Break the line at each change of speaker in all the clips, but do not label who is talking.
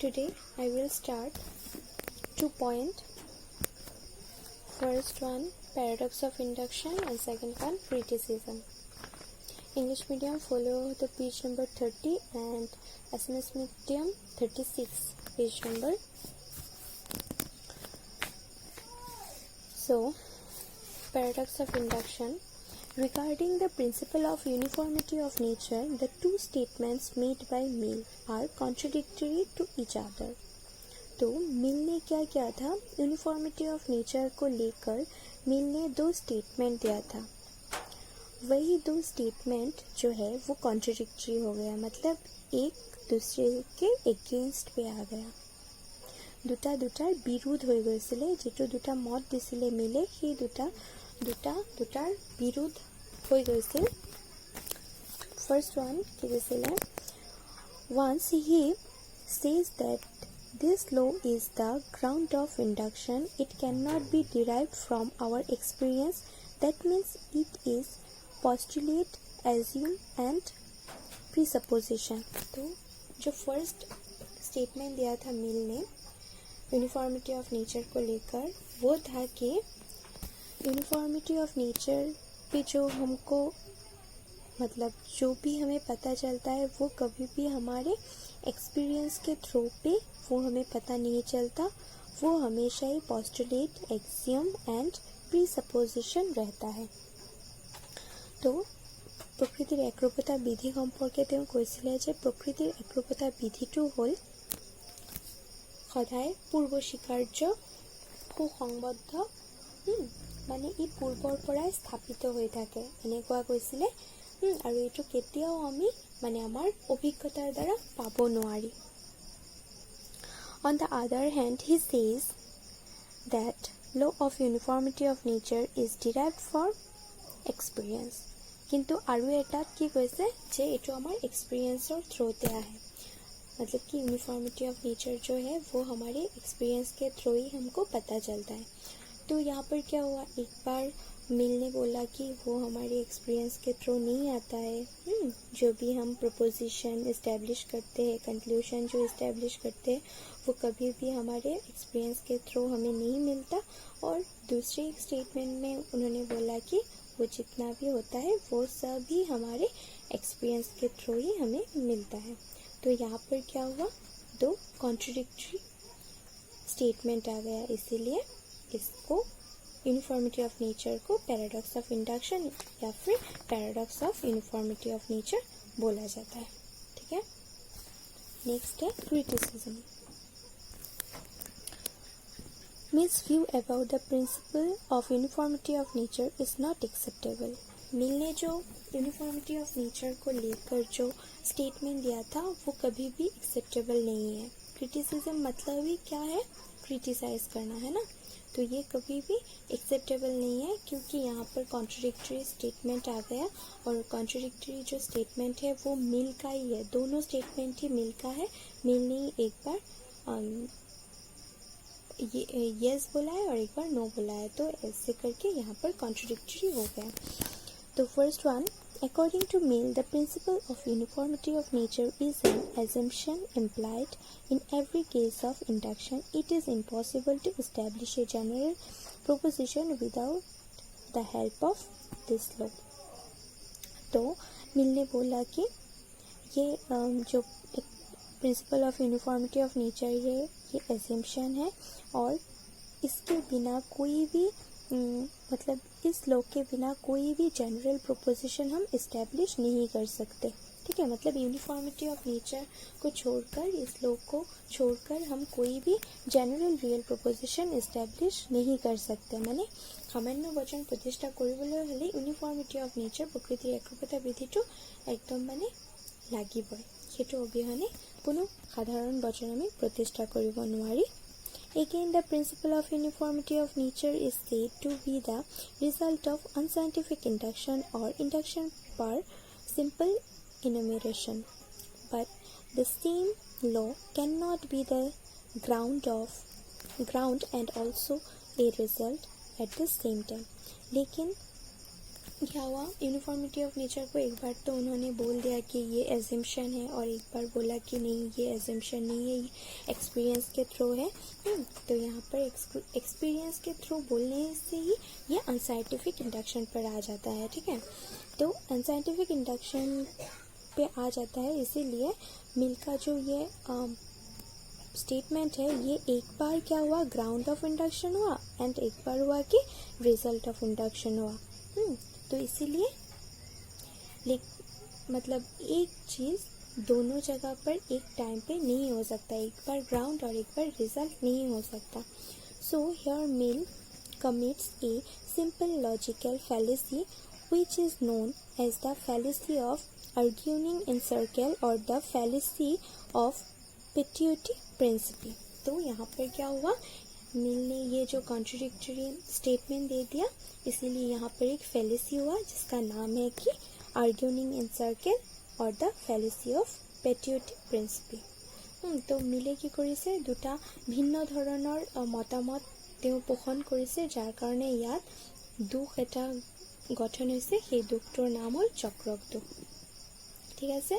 Today I will start 2 points. First one, paradox of induction, and second one, criticism. English medium follow the page number 30 and SMS medium 36 page number. So, paradox of induction. Regarding the principle of uniformity of nature, the two statements made by Mill are contradictory to each other. तो मिल ने क्या किया था, uniformity of nature को लेकर मिल ने दो statement दिया था. वही दो स्टेटमेंट जो है वो कॉन्ट्रडिक्टरी हो गया, मतलब एक दूसरे के एगेंस्ट पे आ गया. দুটা দুটাৰ বিৰোধ হৈ গৈছিলে, যেটো দুটা মত দিছিলে মিলে সেই দুটাৰ বিৰোধ হৈ গৈছিল. ফাৰ্ষ্ট ওৱান কি দিছিলে, once he says that this law is the ground of induction, it cannot be derived from our experience. That means it is postulate, assume and presupposition. तो जो फर्स्ट स्टेटमेंट दिया था मिल ने यूनिफॉर्मिटी ऑफ नेचर को लेकर, वो था कि यूनिफॉर्मिटी ऑफ नेचर पे जो हमको मतलब जो भी हमें पता चलता है वो कभी भी हमारे एक्सपीरियंस के थ्रू पे वो हमें पता नहीं चलता. वो हमेशा ही पोस्टुलेट, एक्सियम एंड प्रीसपोजिशन रहता है. तो प्रकृतिर एकरूपता विधि सम्पर्के তেওঁ কৈছিলে যে प्रकृतिर एकरूपता विधिটো হ'ল সদায় পূৰ্ব স্বীকাৰ্য, সুসংবদ্ধ, মানে ই পূৰ্বৰ পৰাই স্থাপিত হৈ থাকে এনেকুৱা কৈছিলে. আৰু এইটো কেতিয়াও আমি মানে আমাৰ অভিজ্ঞতাৰ দ্বাৰা পাব নোৱাৰি. On the other hand, he says that law of uniformity of nature is derived from experience. কিন্তু আৰু এটাত কি কৈছে যে এইটো আমাৰ এক্সপিৰিয়েঞ্চৰ থ্ৰুতে আহে, मतलब कि यूनिफॉर्मिटी ऑफ नेचर जो है वो हमारे एक्सपीरियंस के थ्रू ही हमको पता चलता है. तो यहाँ पर क्या हुआ, एक बार मिल ने बोला कि वो हमारे एक्सपीरियंस के थ्रू नहीं आता है. जो भी हम प्रपोजिशन इस्टेब्लिश करते हैं, कंक्लूशन जो इस्टेब्लिश करते हैं वो कभी भी हमारे एक्सपीरियंस के थ्रू हमें नहीं मिलता. और दूसरे एक स्टेटमेंट में उन्होंने बोला कि वो जितना भी होता है वो सब ही हमारे एक्सपीरियंस के थ्रू ही हमें मिलता है. तो यहाँ पर क्या हुआ, दो कॉन्ट्रडिक्टरी स्टेटमेंट आ गया, इसीलिए इसको यूनिफॉर्मिटी ऑफ नेचर को पैराडॉक्स ऑफ इंडक्शन या फिर paradox of uniformity of nature बोला जाता है. ठीक है. नेक्स्ट है criticism. Mill's view about the principle of uniformity of nature is not acceptable. Mill ने जो यूनिफॉर्मिटी ऑफ नेचर को लेकर जो स्टेटमेंट दिया था वो कभी भी एक्सेप्टेबल नहीं है. क्रिटिसिज्म मतलब ही क्या है, क्रिटिसाइज करना है ना. तो ये कभी भी एक्सेप्टेबल नहीं है क्योंकि यहाँ पर कॉन्ट्रडिक्टरी स्टेटमेंट आ गया. और कॉन्ट्रडिक्टरी जो स्टेटमेंट है वो मिल का ही है, दोनों स्टेटमेंट ही मिल का है. मिल ने एक बार यस बोला है और एक बार नो बोला है, तो ऐसे करके यहाँ पर कॉन्ट्रडिक्टरी हो गया. तो first one, according to Mill, the principle of uniformity of nature is an assumption implied in every case of induction. It is impossible to establish a general proposition without the help of this law. तो मिल ने बोला कि ये जो principal of uniformity of nature है ये assumption है और इसके बिना कोई भी मतलब इस लॉ के बिना कोई भी जनरल प्रोपोजिशन हम इस्टेब्लिश नहीं कर सकते. ठीक है, मतलब यूनिफॉर्मिटी ऑफ नेचर को छोड़कर, इस लॉ को छोड़कर हम कोई भी जनरल रियल प्रोपोजिशन इस्टेब्लिश नहीं कर सकते. মানে সামান্য বচন প্ৰতিষ্ঠা কৰিবলৈ হ'লে यूनिफॉर्मिटी ऑफ नेचर প্ৰকৃতিৰ একৰূপতা বিধিটো একদম মানে লাগিবই. সেইটো অবিহনে কোনো সাধাৰণ বচন আমি প্ৰতিষ্ঠা কৰিব নোৱাৰি. Again, the principle of uniformity of nature is said to be the result of unscientific induction or induction per simple enumeration. But the same law cannot be the ground and also a result at the same time. लेकिन क्या हुआ, uniformity of nature को एक बार तो उन्होंने बोल दिया कि ये एजम्पशन है, और एक बार बोला कि नहीं ये एजम्पशन नहीं है, ये एक्सपीरियंस के थ्रू है। तो यहाँ पर एक्सपीरियंस के थ्रू बोलने से ही ये अनसाइंटिफिक इंडक्शन पर आ जाता है। ठीक है, तो अनसाइंटिफिक इंडक्शन पे आ जाता है, इसीलिए मिल का जो ये स्टेटमेंट है, ये एक बार क्या हुआ, ग्राउंड ऑफ इंडक्शन हुआ, एंड एक बार हुआ कि रिजल्ट ऑफ इंडक्शन हुआ। तो इसीलिए मतलब एक चीज़ दोनों जगह पर एक टाइम पे नहीं हो सकता, एक बार ग्राउंड और एक बार रिजल्ट नहीं हो सकता। So here mill commits a simple logical fallacy which is known as the fallacy of arguing in circle or the fallacy of Petuiti principle। तो यहाँ पर क्या हुआ, मिल ने ये जो कॉन्ट्रडिक्टरी स्टेटमेंट दे दिया, इसीलिए यहाँ पर एक फैलेसी हुआ जिसका नाम है कि आर्ग्यूइंग इन सर्कल और द फैलेसी ऑफ पेटियोटी प्रिंसिपल। तो मिले কি কৰিছে, দুটা ভিন্ন ধৰণৰ মতামত তেওঁ পোষণ কৰিছে, যাৰ কাৰণে ইয়াত দুখ এটা গঠন হৈছে, সেই দুখটোৰ নাম হ'ল চক্ৰক দুখ। ঠিক আছে,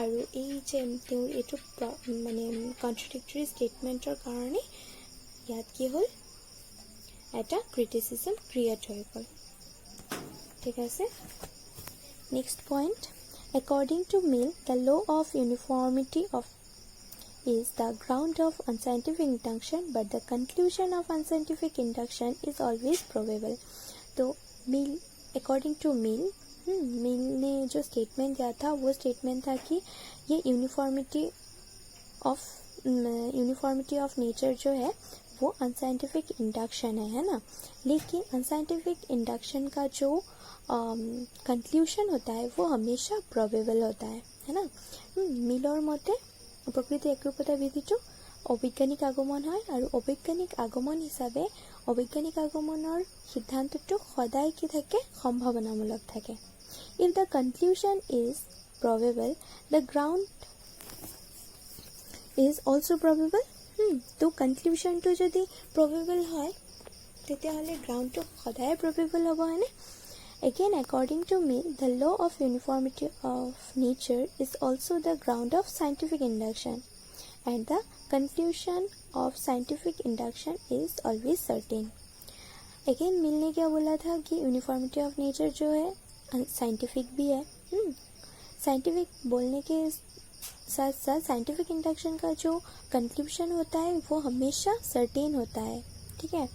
আৰু এই যে তেওঁৰ এইটো মানে কন্ট্ৰডিক্টৰি ষ্টেটমেণ্টৰ কাৰণে ইয়াত কি হ'ল, এটা ক্ৰিটিচিজম ক্ৰিয়েট হৈ গ'ল। ঠিক আছে, next point, according to Mill, the law of uniformity of is the ground of unscientific induction, but the conclusion of unscientific induction is always probable। तो मिल according to मिल ने जो स्टेटमेंट दिया था, वो स्टेटमेंट था कि ये यूनिफॉर्मिटी ऑफ नेचर जो है वो अनसाइंटिफिक इंडक्शन है ना, लेकिन अनसाइंटिफिक इंडक्शन का जो कंक्लूशन होता है वो हमेशा प्रोबेबल होता है ना। मिलर मते प्रकृति एकरूपता विधिটো অবৈজ্ঞানিক আগমন হয়, আৰু অবৈজ্ঞানিক আগমন হিচাপে অবৈজ্ঞানিক আগমনৰ সিদ্ধান্তটো সদায় কি থাকে, সম্ভাৱনামূলক থাকে। If the conclusion is probable, the ground is also' probable. তো কনক্লুজনটো যদি প্ৰবেবল হয় তেতিয়াহ'লে গ্ৰাউণ্ডটো সদায় প্ৰবেবল হ'ব, হয়নে? Again, according to Mill, the law of uniformity of nature is also the ground of scientific induction, and the conclusion of scientific induction is always certain। Again, Mill ने क्या बोला था कि uniformity of nature जो है scientific भी है। scientific बोलने के साथ साथ scientific induction का जो conclusion होता है वो हमेशा certain होता है। ठीक है,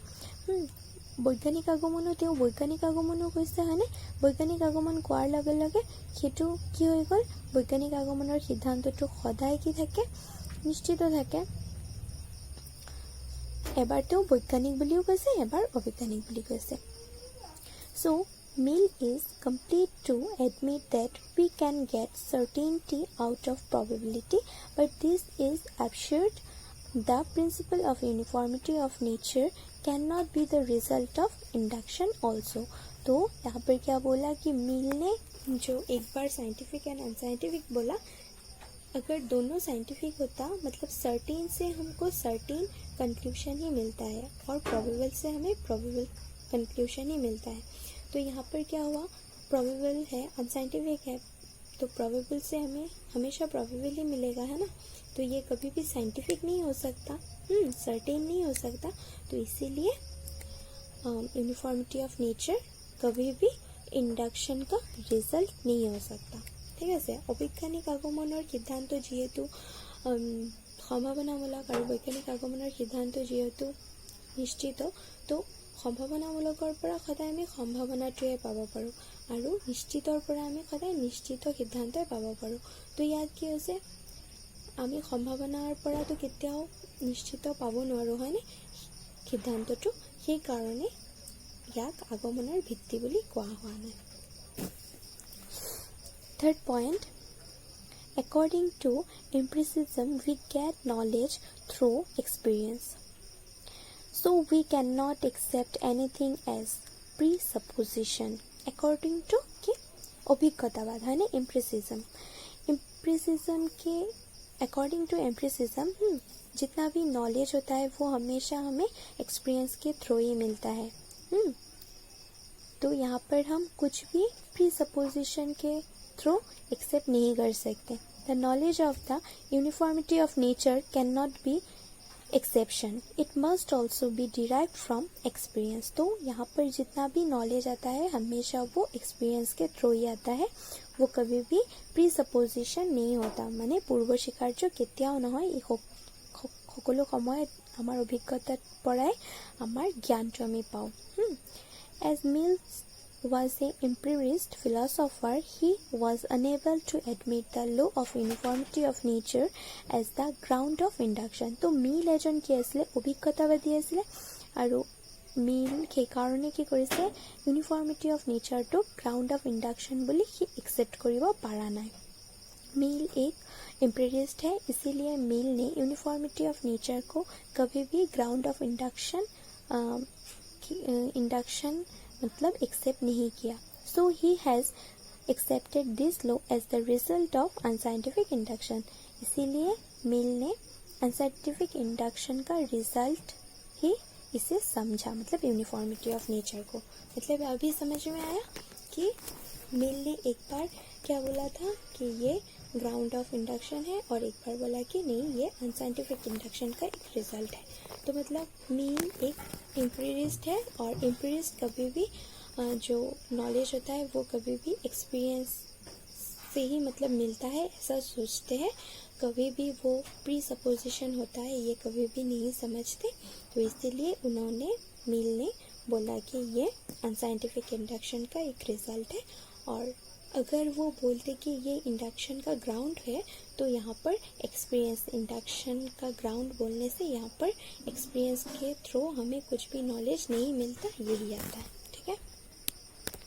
বৈজ্ঞানিক আগমনো তেওঁ বৈজ্ঞানিক আগমনো কৈছে, হয়নে? বৈজ্ঞানিক আগমন কোৱাৰ লগে লগে সেইটো কি হৈ গ'ল, বৈজ্ঞানিক আগমনৰ সিদ্ধান্তটো সদায় কি থাকে, নিশ্চিত থাকে। এবাৰ তেওঁ বৈজ্ঞানিক বুলিও কৈছে, এবাৰ অবৈজ্ঞানিক বুলি কৈছে। চ' Mill is complete to admit that we can get certainty out of probability, but this is absurd। The principle of uniformity of nature cannot be the result of induction also। तो यहाँ पर क्या बोला कि मिल ने जो एक बार साइंटिफिक एंड अनसाइंटिफिक बोला, अगर दोनों साइंटिफिक होता मतलब सर्टेन से हमको सर्टेन कंक्लूशन ही मिलता है, और प्रोबेबल से हमें प्रोबेबल कंक्लूशन ही मिलता है। तो यहाँ पर क्या हुआ, प्रोबेबल है, अनसाइंटिफिक है, तो प्रोबेबल से हमें हमेशा प्रोबेबल ही मिलेगा, है ना। तो ये कभी भी साइंटिफिक नहीं हो सकता, सर्टेन नहीं हो सकता। तो इसीलिए यूनिफॉर्मिटी ऑफ नेचर कभी भी इंडक्शन का रिजल्ट नहीं हो सकता। ঠিক আছে, অবৈজ্ঞানিক আগমনৰ সিদ্ধান্ত যিহেতু সম্ভাৱনামূলক আৰু বৈজ্ঞানিক আগমনৰ সিদ্ধান্ত যিহেতু নিশ্চিত, তো সম্ভাৱনামূলকৰ পৰা সদায় আমি সম্ভাৱনাটোৱে পাব পাৰোঁ, আৰু নিশ্চিতৰ পৰা আমি সদায় নিশ্চিত সিদ্ধান্তই পাব পাৰোঁ। তো ইয়াত কি হৈছে, আমি সম্ভাৱনাৰ পৰাতো কেতিয়াও নিশ্চিত পাব নোৱাৰোঁ, হয়নে সিদ্ধান্তটো, সেইকাৰণে ইয়াক আগমনৰ ভিত্তি বুলি কোৱা হোৱা নাই। Third point, according to empiricism, we get knowledge through experience. So we cannot accept anything as presupposition। According to कि अभिज्ञतावाद है ना, empiricism के according to empiricism जितना भी नॉलेज होता है वो हमेशा हमें एक्सपीरियंस के थ्रू ही मिलता है। तो यहाँ पर हम कुछ भी प्री सपोजिशन के थ्रू एक्सेप्ट नहीं कर सकते. The knowledge of the uniformity of nature can not be exception, it must also be derived from experience. तो यहाँ पर जितना भी नॉलेज आता है हमेशा वो एक्सपीरियंस के थ्रू ही आता है, वो कभी भी प्री सपोजिशन नहीं होता. মানে পূৰ্ব স্বীকাৰ্য কেতিয়াও নহয়, এই সকলো সময়ত আমাৰ অভিজ্ঞতাৰ পৰাই আমাৰ জ্ঞানটো আমি পাওঁ. As Mills was an empiricist philosopher, he was unable to admit the law of uniformity of nature as the ground of induction. তো মিল এজন কি আছিলে, অভিজ্ঞতাবাদী আছিলে, আৰু মিল সেইকাৰণে কি কৰিছে, ইউনিফৰ্মিটি অফ নেচাৰটোক গ্ৰাউণ্ড অফ ইণ্ডাকশ্যন বুলি সি একচেপ্ট কৰিব পৰা নাই. मिल एक एम्पिरिस्ट है, इसीलिए मिल ने यूनिफॉर्मिटी ऑफ नेचर को कभी भी ग्राउंड ऑफ इंडक्शन मतलब एक्सेप्ट नहीं किया. So he has accepted this law as the result of unscientific induction. इसीलिए मिल ने अनसाइंटिफिक इंडक्शन का रिजल्ट ही इसे समझा, मतलब यूनिफॉर्मिटी ऑफ नेचर को. मतलब अभी समझ में आया कि मिल ने एक बार क्या बोला था कि ये ग्राउंड ऑफ इंडक्शन है, और एक बार बोला कि नहीं, ये अनसाइंटिफिक इंडक्शन का एक रिजल्ट है. तो मतलब मिल एक एम्पिरिस्ट है, और एम्पिरिस्ट कभी भी जो नॉलेज होता है वो कभी भी एक्सपीरियंस से ही मतलब मिलता है, ऐसा सोचते हैं. कभी भी वो प्री सपोजिशन होता है ये कभी भी नहीं समझते. तो इसीलिए उन्होंने, मिल ने बोला कि ये अनसाइंटिफिक इंडक्शन का एक रिजल्ट है. और अगर वो बोलते कि ये इंडक्शन का ग्राउंड है, तो यहाँ पर एक्सपीरियंस, इंडक्शन का ग्राउंड बोलने से यहाँ पर एक्सपीरियंस के थ्रू हमें कुछ भी नॉलेज नहीं मिलता, यही आता है.